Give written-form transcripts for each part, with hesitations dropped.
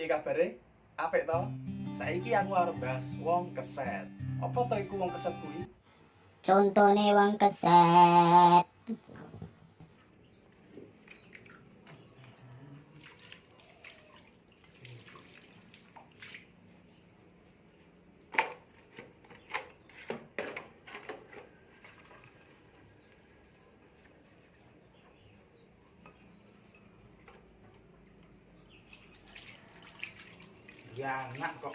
piye kabare? Apik to? Saiki aku arep bahas wong keset. Apa to iku wong keset kuwi? Contone wong keset. Ya anak kok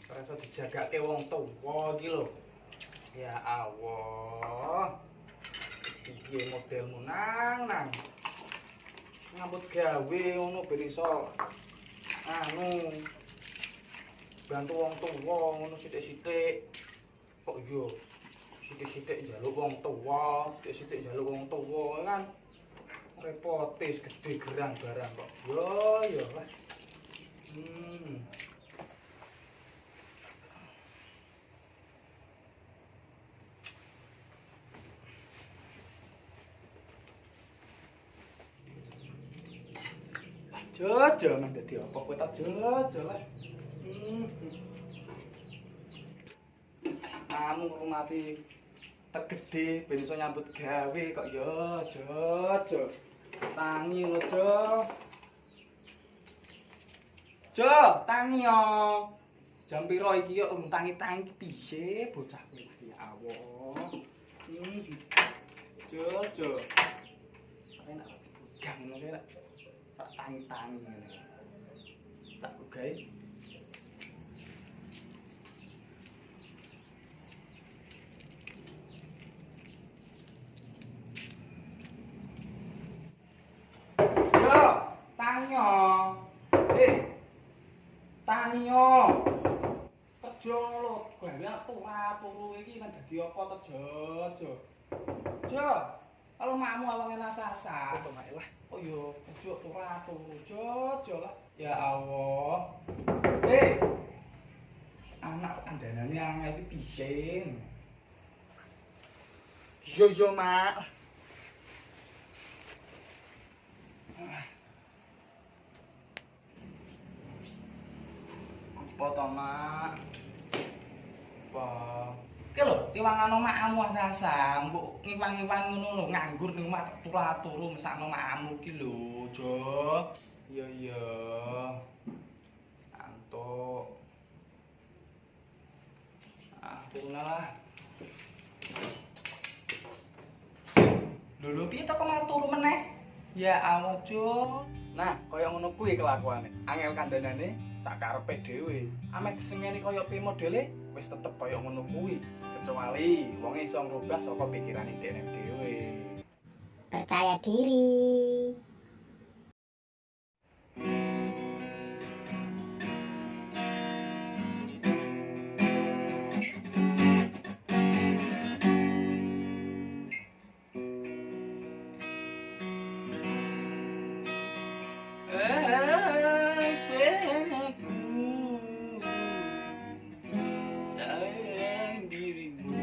rasa dijagake wong tuwa iki lho. Ya Allah. Piye modelmu nang. Ngambut gawe ngono ben iso bantu wong tuwa ngono sithik-sithik. Kok yo sithik-sithik njaluk wong tuwa, sithik-sithik njaluk wong tuwa kan repotis gede gerang barang kok. Yo lah. Jojo nang dadi apa kowe tak jojo lah. Kamu ngurmati tegede ben iso nyambut gawe kok yo jojo. Tangi lho, Jo. Jo, tangi yo. Jam piro iki yo tangi-tangi piye bocah kuwi ya Allah. Jojo. Enak pegang ngene lek tak tangi-tangi ngene. Tak ugae. Jo, tangi yo. Tangi yo. Kerja lho, gawe turu iki kan dadi apa to, Jo? Jo, kalau makmu awake nasasa to mek lah. Oh yo, kerja turu, Jo lah. Ya Allah. Anak kandhanane angel iki piye? Yo, Mak. Apa to, Mak? Apa? Ki lho, tiwangan omakmu asasa, mbok ngiwang-ngiwang ngono lho, nganggur ning omah turu mesakno omakmu ki lho, Jo. Iya. Antuk. Turun lah. Lho piye to kok malah turu meneh? Ya Allah, Jo. Nah, kaya ngono kuwi kelakuane. Angel kandhanane sak karepe dhewe. Ameh disengeni kaya piye modele, wis tetep kaya ngono kuwi. Kecuali wong iso ngrubah saka pikirane dhewe. Percaya diri. Sayang dirimu.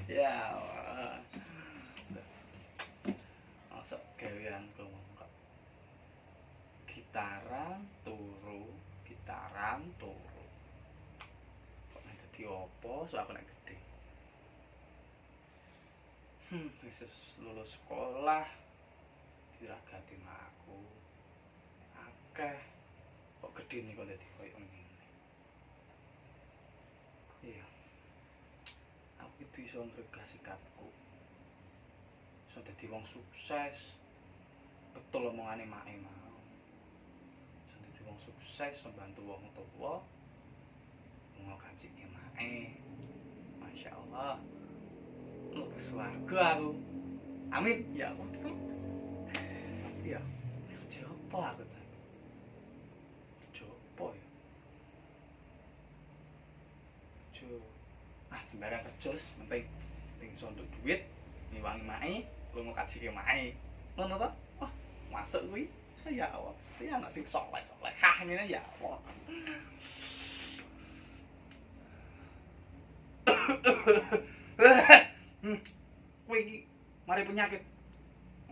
Ya Allah. Masuk gawean kok. Gitaran turu. Kok nek dadi apa sok aku nek gedhe. Wis lulus sekolah diragati aku. Akeh kok gedene kok dadi koyo ngene. Iya. Aku itu iso ngregah sikapku. Iso dadi wong sukses. Betul omongane make mau. Iso dadi wong sukses, iso bantu wong tuwa. Lunga kancike make. Masyaallah. Lunga swarga aku. Amin ya Allah. Iya. Kerja apa aku ta? Kerja apa ya? Sembarang kerja penting iso untuk duit, ngiwangi mae, lunga kaji ke mae. Ngono to? Wah, masuk kuwi. Ya Allah, iki anak sing soleh. Hah ngene ya Allah. Kowe iki mari penyakit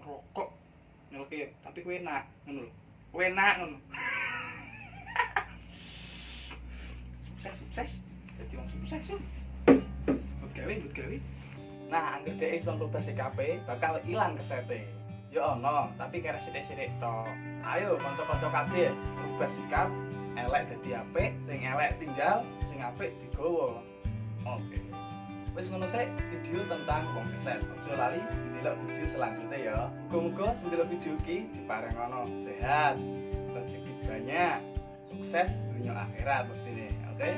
rokok nyelke, tapi kowe enak ngono lho. Kowe enak ngono. Sukses. Dadi wong sukses yo. But gawe. Nah, anggere dhek iso rubah sikape, bakal ilang kesete. Ya ono, tapi kira sithik-sithik tok. Ayo kanca-kanca kabeh rubah sikap, elek dadi apik, sing elek tinggal, sing apik digawa. Oke. Wis ngono sik video tentang wong keset. Aja lali ndelok video selanjutnya ya. Muga-muga sing ndelok video iki diparengono sehat, rezeki banyak, sukses dunia akhirat mestine. Oke?